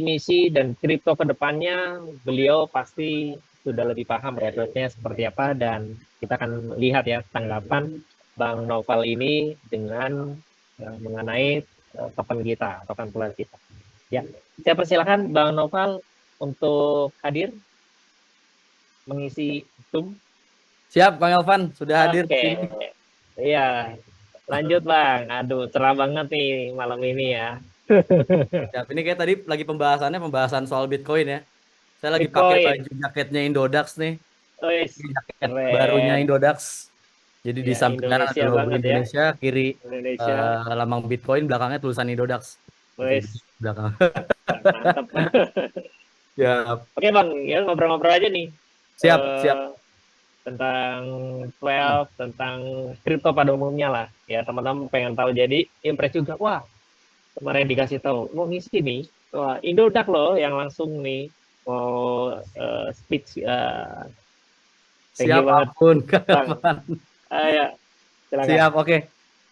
misi dan kripto ke depannya, beliau pasti sudah lebih paham roadmap-nya seperti apa, dan kita akan lihat ya tanggapan Bang Noval ini dengan mengenai token kita, token Plus kita. Ya, saya persilakan Bang Noval untuk hadir mengisi Zoom. Siap, Bang Elvan, sudah hadir di Oke, sini. iya, lanjut Bang. Aduh, cerah banget nih malam ini ya. Siap, ini kayak tadi lagi pembahasan soal Bitcoin ya. Saya lagi pakai Bitcoin, baju jaketnya Indodax nih. wes, Ini jaket barunya keren. Indodax. Jadi di Ya, samping kanan ada Indonesia logo banget ya. Indonesia, kiri Indonesia, lambang Bitcoin, belakangnya tulisan Indodax. Gitu di wes, belakang. mantap. Ya, Oke Bang, ya ngobrol-ngobrol aja nih. siap, siap. eh Tentang 12, tentang kripto pada umumnya lah. Ya, teman-teman pengen tahu. Jadi, impress juga. Wah, kemarin dikasih tahu, mau ngisi nih. Wah, Indodax loh yang langsung nih. Mau speech. Thank you Siap banget, ampun, Kang Bang. Elvan. Ya, silakan. Siap, oke.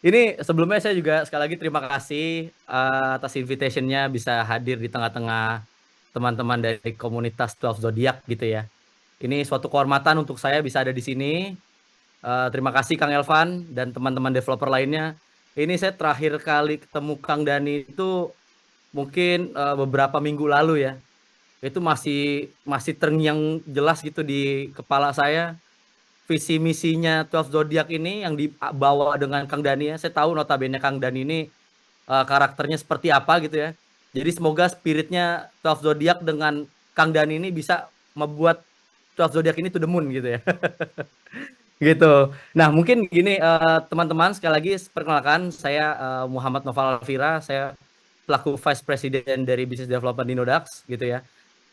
Ini sebelumnya saya juga sekali lagi terima kasih atas invitation-nya bisa hadir di tengah-tengah teman-teman dari komunitas 12 Zodiac gitu ya. Ini suatu kehormatan untuk saya bisa ada di sini. Terima kasih Kang Elvan dan teman-teman developer lainnya. Ini saya terakhir kali ketemu Kang Dani itu mungkin beberapa minggu lalu ya. Itu masih masih terngiang jelas gitu di kepala saya visi misinya 12 Zodiac ini yang dibawa dengan Kang Dani ya. Saya tahu notabene Kang Dani ini karakternya seperti apa gitu ya. Jadi semoga spiritnya 12 Zodiac dengan Kang Dani ini bisa membuat 12 Zodiac ini to the moon gitu ya. Gitu. Nah, mungkin gini teman-teman sekali lagi perkenalkan saya Muhammad Noval Alvira, saya pelaku Vice President dari Business Development di Nodax gitu ya.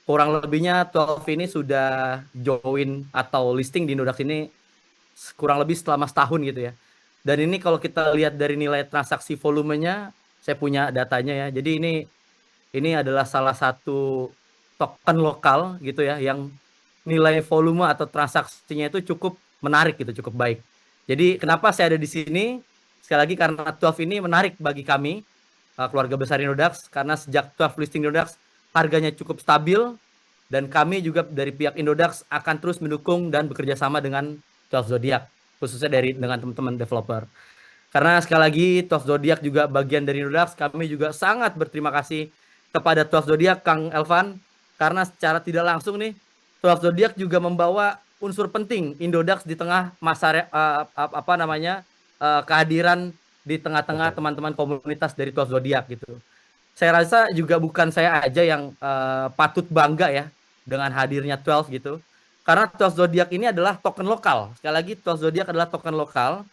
Kurang lebihnya 12 ini sudah join atau listing di Nodax ini kurang lebih selama setahun gitu ya. Dan ini kalau kita lihat dari nilai transaksi volumenya, saya punya datanya ya. Jadi ini adalah salah satu token lokal gitu ya yang nilai volume atau transaksinya itu cukup menarik gitu, cukup baik. Jadi kenapa saya ada di sini? Sekali lagi karena 12 ini menarik bagi kami keluarga besar Indodax karena sejak 12 listing Indodax harganya cukup stabil dan kami juga dari pihak Indodax akan terus mendukung dan bekerja sama dengan 12 Zodiac khususnya dengan teman-teman developer. Karena sekali lagi 12 Zodiac juga bagian dari Indodax, kami juga sangat berterima kasih kepada 12 Zodiac Kang Elvan karena secara tidak langsung nih 12 Zodiac juga membawa unsur penting Indodax di tengah masa apa namanya kehadiran di tengah-tengah teman-teman komunitas dari 12 Zodiac gitu. Saya rasa juga bukan saya aja yang patut bangga ya dengan hadirnya 12 gitu. Karena 12 Zodiac ini adalah token lokal. Sekali lagi 12 Zodiac adalah token lokal.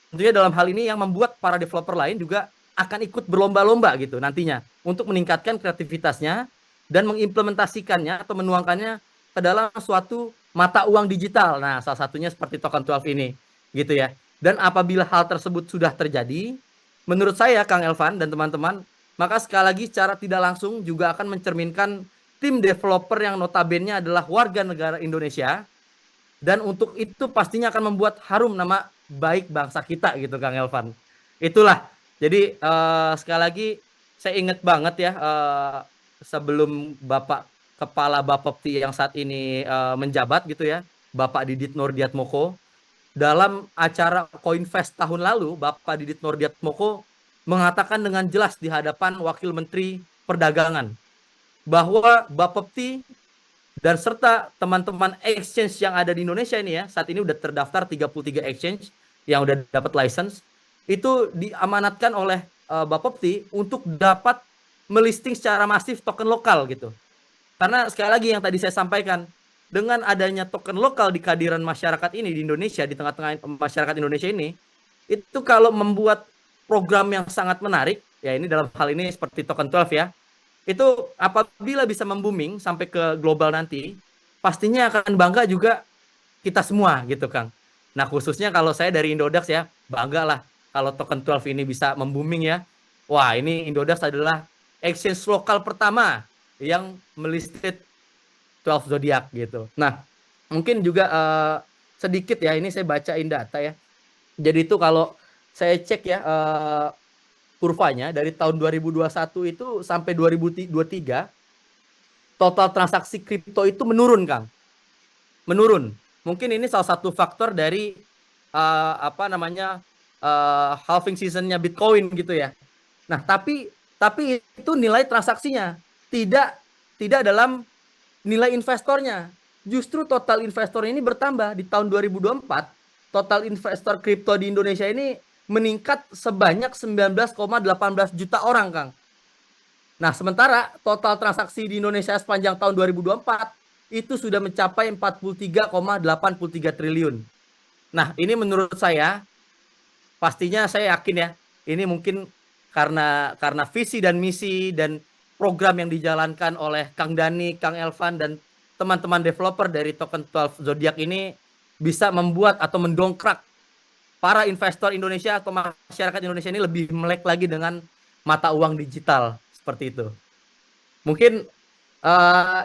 Tentunya dalam hal ini yang membuat para developer lain juga akan ikut berlomba-lomba gitu nantinya untuk meningkatkan kreativitasnya dan mengimplementasikannya atau menuangkannya ke dalam suatu mata uang digital. Nah, salah satunya seperti token 12 ini gitu ya. Dan apabila hal tersebut sudah terjadi, menurut saya Kang Elvan dan teman-teman, maka sekali lagi secara tidak langsung juga akan mencerminkan tim developer yang notabene adalah warga negara Indonesia dan untuk itu pastinya akan membuat harum nama baik bangsa kita gitu Kang Elvan. Itulah. Jadi sekali lagi saya ingat banget ya sebelum Bapak Kepala Bapepti yang saat ini menjabat gitu ya, Bapak Didit Nordiatmoko dalam acara Coinfest tahun lalu, Bapak Didit Nordiatmoko mengatakan dengan jelas di hadapan Wakil Menteri Perdagangan bahwa Bapepti dan serta teman-teman exchange yang ada di Indonesia ini ya, saat ini udah terdaftar 33 exchange yang udah dapat license, itu diamanatkan oleh Bapepti untuk dapat melisting secara masif token lokal gitu. Karena sekali lagi yang tadi saya sampaikan, dengan adanya token lokal di kehadiran masyarakat ini di Indonesia, di tengah-tengah masyarakat Indonesia ini, itu kalau membuat program yang sangat menarik, ya ini dalam hal ini seperti token 12 ya, itu apabila bisa membooming sampai ke global nanti, pastinya akan bangga juga kita semua gitu Kang. Nah khususnya kalau saya dari Indodax ya, bangga lah kalau token 12 ini bisa membooming ya. Wah ini Indodax adalah exchange lokal pertama yang melisted 12 Zodiac gitu. Nah mungkin juga sedikit ya, ini saya bacain data ya. Jadi itu kalau saya cek ya, kurvanya dari tahun 2021 itu sampai 2023 total transaksi kripto itu menurun, Kang. Menurun. Mungkin ini salah satu faktor dari halving seasonnya Bitcoin gitu ya. Nah, tapi itu nilai transaksinya, tidak dalam nilai investornya. Justru total investor ini bertambah di tahun 2024. Total investor kripto di Indonesia ini meningkat sebanyak 19,18 juta orang, Kang. Nah, sementara total transaksi di Indonesia sepanjang tahun 2024 itu sudah mencapai 43,83 triliun. Nah, ini menurut saya, pastinya saya yakin ya, ini mungkin karena visi dan misi dan program yang dijalankan oleh Kang Dani, Kang Elvan, dan teman-teman developer dari token 12 Zodiac ini bisa membuat atau mendongkrak para investor Indonesia atau masyarakat Indonesia ini lebih melek lagi dengan mata uang digital seperti itu. Mungkin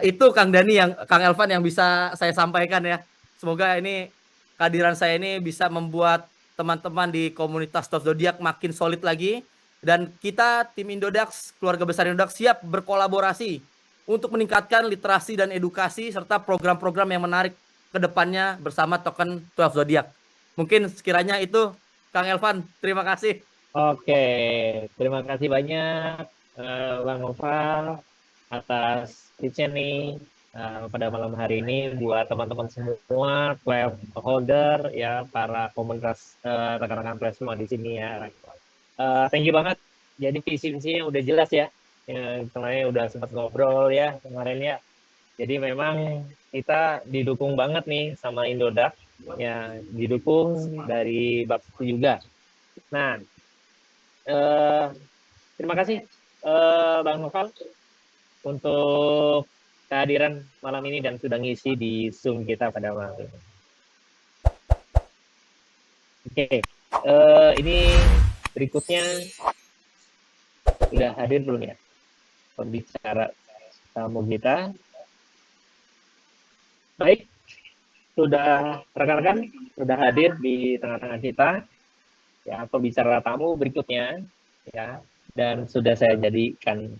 itu Kang Dani Kang Elvan yang bisa saya sampaikan ya. Semoga ini kehadiran saya ini bisa membuat teman-teman di komunitas Top Zodiac makin solid lagi, dan kita tim Indodax, keluarga besar Indodax, siap berkolaborasi untuk meningkatkan literasi dan edukasi serta program-program yang menarik ke depannya bersama token 12 Zodiac. Mungkin sekiranya itu Kang Elvan, terima kasih. Oke, terima kasih banyak Bang Noval atas tipsnya nih pada malam hari ini buat teman-teman semua, club holder ya, para komunitas rekan-rekan press semua di sini ya. Thank you banget. Jadi visi-visinya udah jelas ya. Kemarin udah sempat ngobrol ya kemarin ya. Jadi memang kita didukung banget nih sama Indodax ya, didukung dari Bapepti juga. Nah, terima kasih Bang Noval untuk kehadiran malam ini dan sudah ngisi di Zoom kita pada malam ini. Oke, ini berikutnya sudah hadir belum ya pembicara tamu kita? Baik, sudah rekan-rekan sudah hadir di tengah-tengah kita ya pembicara tamu berikutnya ya, dan sudah saya jadikan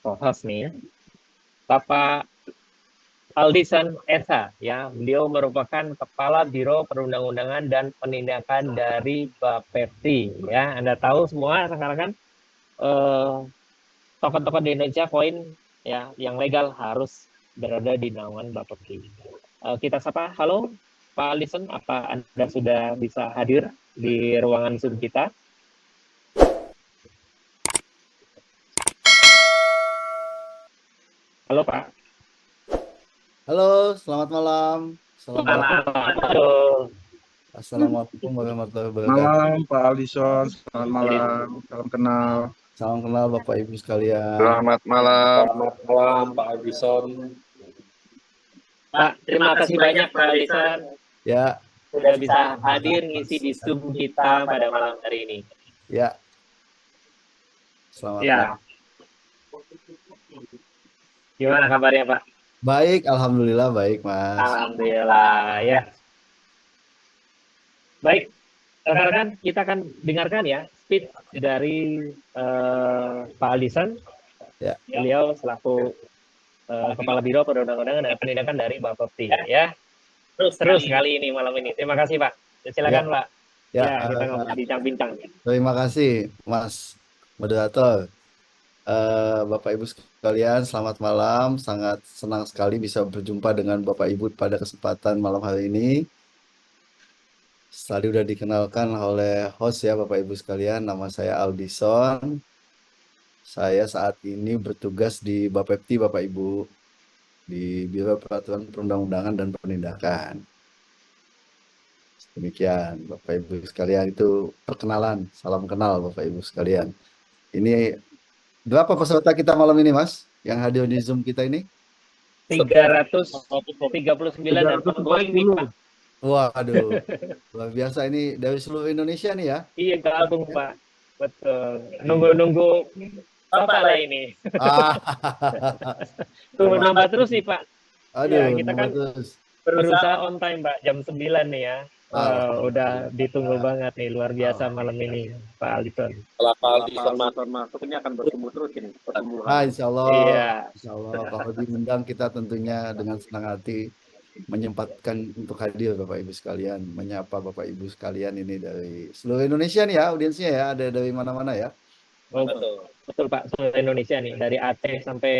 co-host nih Bapak Aldison Esa ya, beliau merupakan Kepala Biro Perundang-undangan dan Penindakan dari Bapepti ya. Anda tahu semua rekan-rekan token-token di Indonesia koin ya yang legal harus berada di naungan Bapepti. Kita sapa, halo Pak Aldison, apa Anda sudah bisa hadir di ruangan Zoom kita? Halo Pak. Halo, selamat malam. Assalamualaikum warahmatullahi wabarakatuh. Malam Pak Aldison, selamat malam, salam kenal. Salam kenal Bapak Ibu sekalian. Selamat malam. Selamat malam Pak Aldison. Pak, terima kasih banyak Pak Aldison. Ya. Sudah bisa hadir ngisi di Zoom kita pada malam hari ini. Ya. Selamat ya. Gimana kabarnya Pak? Baik, alhamdulillah baik Mas. Alhamdulillah ya. Baik, rekan-rekan kita akan dengarkan ya speech dari Pak Aldison. Ya. Beliau selaku Kepala Biro Perundang-undangan dan Penindakan dari Bapepti ya. Terus kali ini malam ini. Terima kasih Pak. Silakan Pak. Ya, kita ngobrol bincang-bincang. Terima kasih Mas moderator. Bapak Ibu sekalian, selamat malam. Sangat senang sekali bisa berjumpa dengan Bapak Ibu pada kesempatan malam hari ini. Tadi sudah dikenalkan oleh host ya Bapak Ibu sekalian, nama saya Aldison. Saya saat ini bertugas di Bapepti Bapak Ibu, di Biro Peraturan Perundang-undangan dan Penindakan. Demikian Bapak Ibu sekalian, itu perkenalan, salam kenal Bapak Ibu sekalian. Ini berapa peserta kita malam ini Mas, yang hadir di Zoom kita ini? 339 dan ongoing nih Pak. Waduh, luar biasa ini dari seluruh Indonesia nih ya? Iya gabung Pak, betul. Nunggu Bapak lah ini. Tunggu nambah terus nih Pak. Aduh, ya, kita kan terus berusaha on time Pak, jam 9 nih ya. Udah ditunggu banget nih, luar biasa malam ini, Pak Alison. Setelah Pak Alison masuk, ini akan bertemu terus ini pertumbuhan. Insya Allah, Iya. insya Allah kalau diundang kita tentunya dengan senang hati menyempatkan untuk hadir Bapak Ibu sekalian, menyapa Bapak Ibu sekalian ini dari seluruh Indonesia nih ya, audiensnya ya, ada dari mana-mana ya. Oh, betul Pak, seluruh Indonesia nih, dari Aceh sampai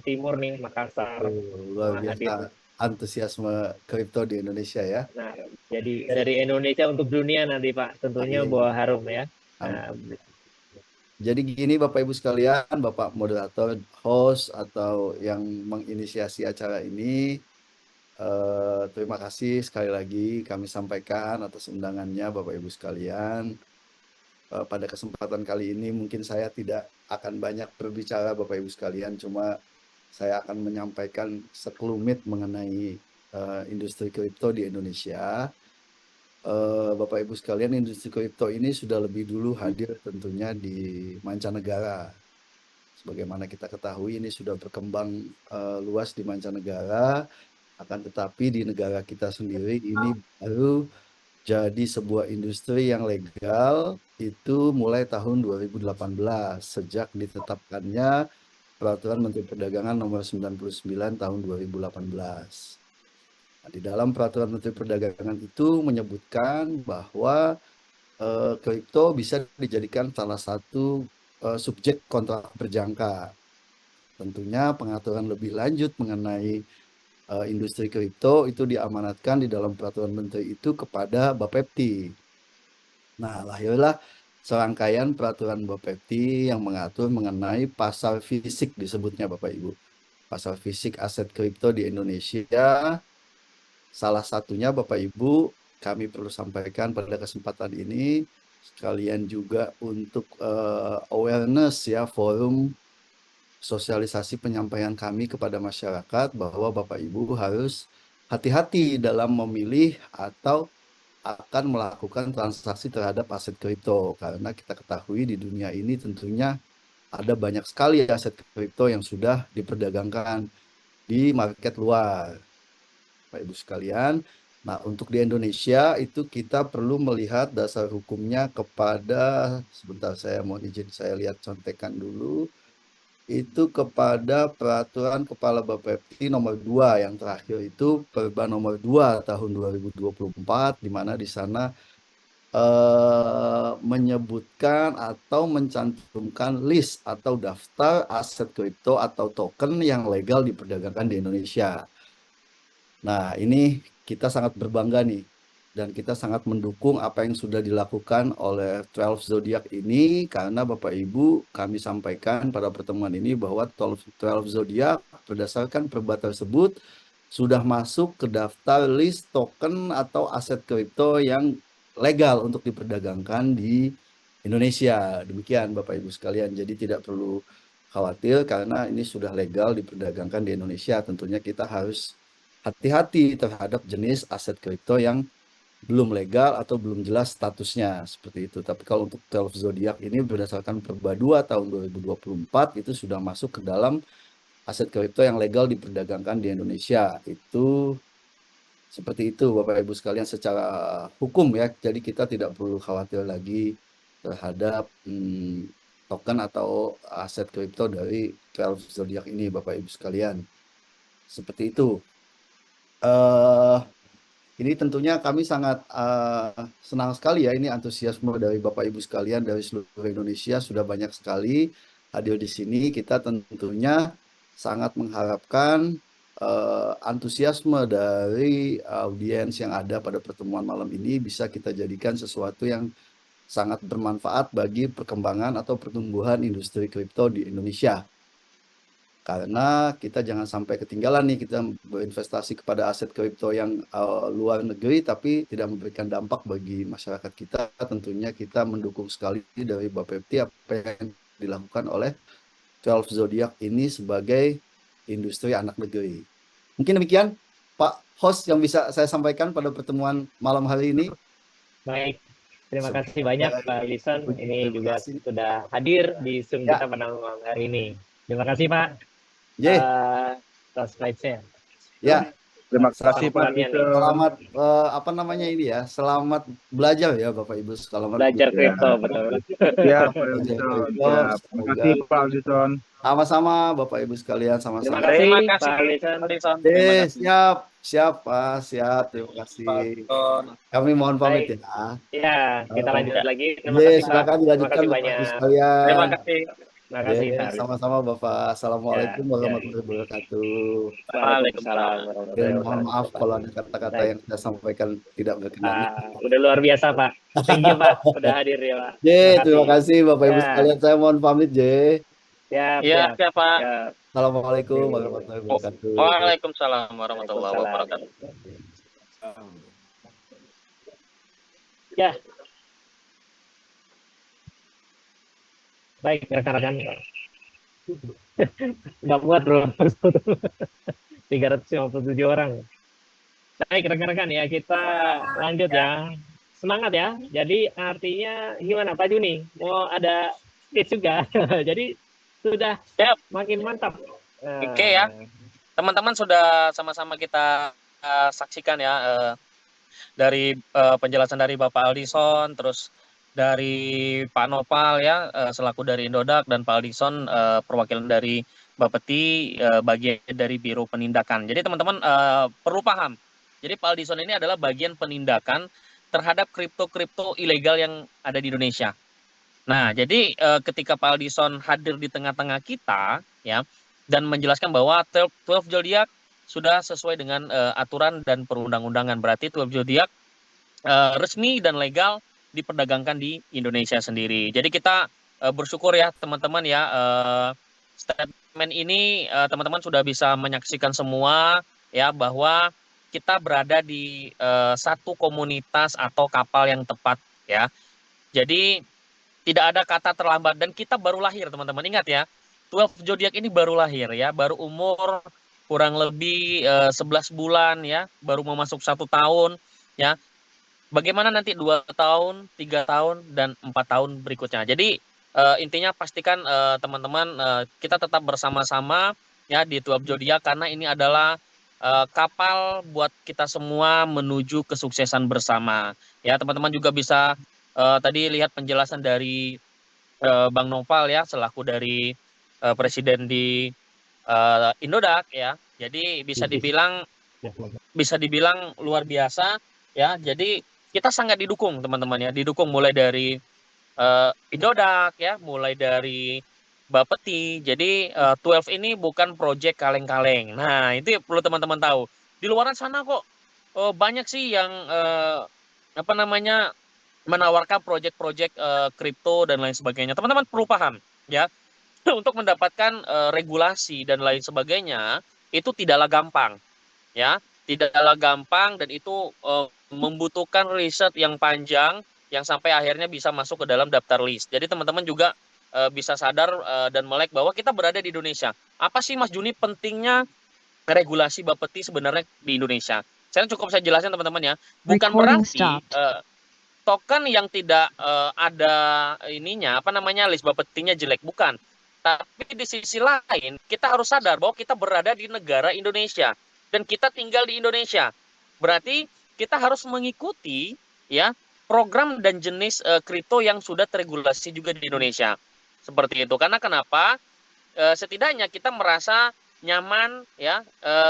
timur nih, Makassar. Luar hadir. biasa antusiasme kripto di Indonesia ya. Nah, jadi dari Indonesia untuk dunia nanti Pak, tentunya bawa harum ya. Nah, jadi gini Bapak Ibu sekalian, Bapak moderator, host atau yang menginisiasi acara ini, terima kasih sekali lagi kami sampaikan atas undangannya Bapak Ibu sekalian. Pada kesempatan kali ini mungkin saya tidak akan banyak berbicara Bapak Ibu sekalian, cuma saya akan menyampaikan sekelumit mengenai industri kripto di Indonesia. Bapak Ibu sekalian, industri kripto ini sudah lebih dulu hadir tentunya di mancanegara. Sebagaimana kita ketahui ini sudah berkembang luas di mancanegara, akan tetapi di negara kita sendiri ini baru jadi sebuah industri yang legal itu mulai tahun 2018 sejak ditetapkannya Peraturan Menteri Perdagangan Nomor 99 Tahun 2018. Nah, di dalam Peraturan Menteri Perdagangan itu menyebutkan bahwa kripto bisa dijadikan salah satu subjek kontrak berjangka. Tentunya pengaturan lebih lanjut mengenai industri kripto itu diamanatkan di dalam peraturan menteri itu kepada Bapepti. Nah, lahirlah serangkaian peraturan Bapepti yang mengatur mengenai pasar fisik disebutnya Bapak Ibu. Pasar fisik aset kripto di Indonesia. Salah satunya Bapak Ibu, kami perlu sampaikan pada kesempatan ini sekalian juga untuk awareness ya, forum sosialisasi penyampaian kami kepada masyarakat bahwa Bapak Ibu harus hati-hati dalam memilih atau akan melakukan transaksi terhadap aset kripto, karena kita ketahui di dunia ini tentunya ada banyak sekali aset kripto yang sudah diperdagangkan di market luar, Bapak Ibu sekalian. Nah, untuk di Indonesia itu kita perlu melihat dasar hukumnya kepada, sebentar saya mau izin saya lihat contekan dulu, itu kepada Peraturan Kepala Bapepti nomor 2 yang terakhir itu Perba nomor 2 tahun 2024, di mana di sana menyebutkan atau mencantumkan list atau daftar aset kripto atau token yang legal diperdagangkan di Indonesia. Nah, ini kita sangat berbangga nih, dan kita sangat mendukung apa yang sudah dilakukan oleh 12 Zodiac ini, karena Bapak Ibu kami sampaikan pada pertemuan ini bahwa 12 Zodiac berdasarkan perba tersebut sudah masuk ke daftar list token atau aset kripto yang legal untuk diperdagangkan di Indonesia. Demikian Bapak Ibu sekalian, jadi tidak perlu khawatir karena ini sudah legal diperdagangkan di Indonesia. Tentunya kita harus hati-hati terhadap jenis aset kripto yang belum legal atau belum jelas statusnya seperti itu. Tapi kalau untuk 12 Zodiac ini berdasarkan Perba 2 tahun 2024 itu sudah masuk ke dalam aset kripto yang legal diperdagangkan di Indonesia. Itu seperti itu Bapak Ibu sekalian secara hukum ya. Jadi kita tidak perlu khawatir lagi terhadap token atau aset kripto dari 12 Zodiac ini Bapak Ibu sekalian. Seperti itu. Ini tentunya kami sangat senang sekali ya, ini antusiasme dari Bapak Ibu sekalian dari seluruh Indonesia sudah banyak sekali hadir di sini. Kita tentunya sangat mengharapkan antusiasme dari audiens yang ada pada pertemuan malam ini bisa kita jadikan sesuatu yang sangat bermanfaat bagi perkembangan atau pertumbuhan industri kripto di Indonesia. Karena kita jangan sampai ketinggalan nih, kita berinvestasi kepada aset kripto yang luar negeri tapi tidak memberikan dampak bagi masyarakat kita. Tentunya kita mendukung sekali dari Bapepti apa yang dilakukan oleh 12 Zodiac ini sebagai industri anak negeri. Mungkin demikian Pak host yang bisa saya sampaikan pada pertemuan malam hari ini. Baik, terima kasih banyak Pak Alison. Ini juga sudah hadir di Zoom kita pada malam hari ini. Terima kasih Pak. Atas slide-nya. Ya, Terima kasih Pak Kesimpulannya nih, Dison. Selamat apa namanya ini ya? Selamat belajar ya Bapak Ibu. Selamat belajar Ya, kripto, betul. siap Pak belajar Dison. kripto. Siap. Terima Semoga kasih Pak Dison. sama-sama Bapak Ibu sekalian, Terima sama-sama. kasih, Terima Pak kasih, Alison. Pak Dison. Terima Oke, kasih. siap, siap Pak, siap. Terima kasih. Kami mohon pamit Baik, ya. ya, kita lanjut Ya. lagi. Terima Ye, kasih, Pak. silakan Terima dilanjutkan kasih Bapak Ibu banyak. sekalian. Terima kasih. Terima Ye, kasih, Pak Alison. sama-sama Bapak. Ya, Assalamualaikum ya. warahmatullahi wabarakatuh. Waalaikumsalam Dan warahmatullahi mohon maaf wabarakatuh. kalau ada kata-kata Baik. yang saya sampaikan tidak berkenan. Udah luar biasa, Pak. Thank you, Pak. Udah hadir ya, Pak. Ye, Terima terima kasih. kasih Bapak Ibu Ya, sekalian. Saya mohon pamit, Ye. siap, Iya, siap. siap Pak. Ya, Assalamualaikum warahmatullahi wabarakatuh. Waalaikumsalam warahmatullahi wabarakatuh. ya. Baik, rekan-rekan. Nggak muat, bro. 357 orang. Baik, rekan-rekan ya, kita lanjut ya. Semangat ya. Jadi artinya gimana Pak Juni? Mau ada tips juga. Jadi sudah Siap. makin mantap. Oke ya. Teman-teman sudah sama-sama kita saksikan ya dari penjelasan dari Bapak Aldison, terus dari Pak Nopal ya selaku dari Indodak, dan Pak Aldison perwakilan dari Bapeti bagian dari Biro Penindakan. Jadi teman-teman perlu paham. Jadi Pak Aldison ini adalah bagian penindakan terhadap kripto-kripto ilegal yang ada di Indonesia. Nah, jadi ketika Pak Aldison hadir di tengah-tengah kita ya dan menjelaskan bahwa 12 Zodiac sudah sesuai dengan aturan dan perundang-undangan, berarti 12 Zodiac resmi dan legal diperdagangkan di Indonesia sendiri. Jadi kita bersyukur ya teman-teman ya, statement ini teman-teman sudah bisa menyaksikan semua ya bahwa kita berada di satu komunitas atau kapal yang tepat ya. Jadi tidak ada kata terlambat dan kita baru lahir teman-teman. Ingat ya, 12 Zodiac ini baru lahir ya, baru umur kurang lebih 11 bulan ya, baru mau masuk 1 tahun ya. Bagaimana nanti 2 tahun, 3 tahun, dan 4 tahun berikutnya. Jadi intinya pastikan teman-teman kita tetap bersama-sama ya di 12 Zodiac karena ini adalah kapal buat kita semua menuju kesuksesan bersama. Ya, teman-teman juga bisa tadi lihat penjelasan dari Bang Noval ya selaku dari presiden di Indodak ya. Jadi bisa dibilang luar biasa ya. Jadi kita sangat didukung teman-teman ya, didukung mulai dari Indodak ya, mulai dari Bapeti. Jadi 12 ini bukan proyek kaleng-kaleng. Nah, itu perlu teman-teman tahu. Di luaran sana kok banyak sih yang apa namanya menawarkan proyek-proyek kripto dan lain sebagainya. Teman-teman perlu paham ya, untuk mendapatkan regulasi dan lain sebagainya itu tidaklah gampang ya, tidaklah gampang, dan itu membutuhkan riset yang panjang yang sampai akhirnya bisa masuk ke dalam daftar list. Jadi teman-teman juga bisa sadar dan melek bahwa kita berada di Indonesia. Apa sih Mas Juni pentingnya regulasi Bapeti sebenarnya di Indonesia? Saya cukup saya jelasin teman-teman ya. Bukan berarti token yang tidak ada ininya apa namanya list Bapetinya jelek, bukan. Tapi di sisi lain kita harus sadar bahwa kita berada di negara Indonesia dan kita tinggal di Indonesia. Berarti kita harus mengikuti ya program dan jenis kripto yang sudah teregulasi juga di Indonesia. Seperti itu. Karena kenapa? Setidaknya kita merasa nyaman ya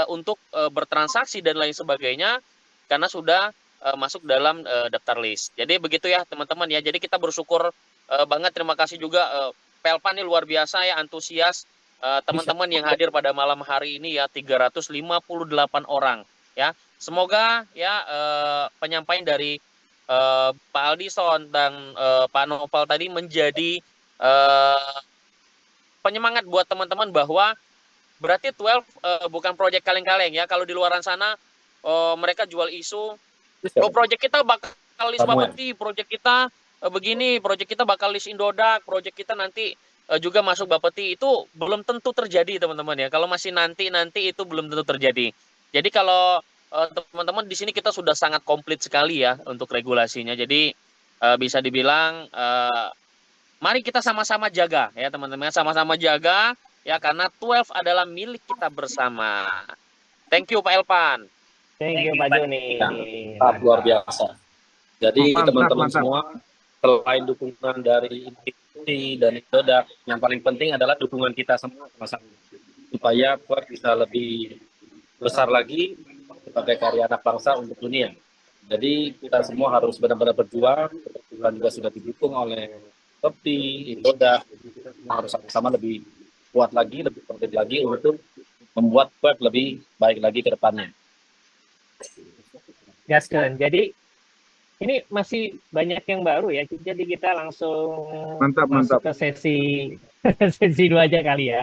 untuk bertransaksi dan lain sebagainya karena sudah masuk dalam daftar list. Jadi begitu ya teman-teman ya. Jadi kita bersyukur banget, terima kasih juga Pelpan ini luar biasa ya, antusias teman-teman yang hadir pada malam hari ini ya, 358 orang ya. Semoga ya penyampaian dari Pak Aldison dan Pak Noval tadi menjadi penyemangat buat teman-teman bahwa berarti 12 bukan proyek kaleng-kaleng ya. Kalau di luaran sana mereka jual isu, proyek kita bakal list Bapeti, proyek kita begini, proyek kita bakal list Indodak, proyek kita nanti juga masuk Bapeti. Itu belum tentu terjadi teman-teman ya. Kalau masih nanti itu belum tentu terjadi. Jadi kalau teman-teman di sini kita sudah sangat komplit sekali ya untuk regulasinya. Jadi bisa dibilang mari kita sama-sama jaga ya teman-teman, sama-sama jaga ya karena 12 adalah milik kita bersama. Thank you Pak Elpan. Thank you Pak Joni. Luar biasa. Jadi Mantap, teman-teman mantap. semua, selain dukungan dari institusi dan Indodax, yang paling penting adalah dukungan kita semua sama-sama, supaya PUAK bisa lebih besar lagi sebagai karya anak bangsa untuk dunia. Jadi kita semua harus benar-benar berjuang. Kebetulan juga sudah didukung oleh Kopti, Indodax, harus sama-sama lebih kuat lagi, lebih konkret lagi untuk membuat PUAK lebih baik lagi ke depannya. Gasken. Jadi ini masih banyak yang baru ya. Jadi kita langsung Mantap, masuk mantap. ke sesi sesi 2 aja kali ya.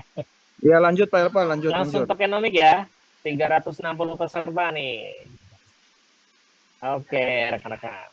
Ya lanjut Pak Elva, lanjut, Langsung lanjut. tokenomik ya. 360 peserta nih. Oke, rekan-rekan.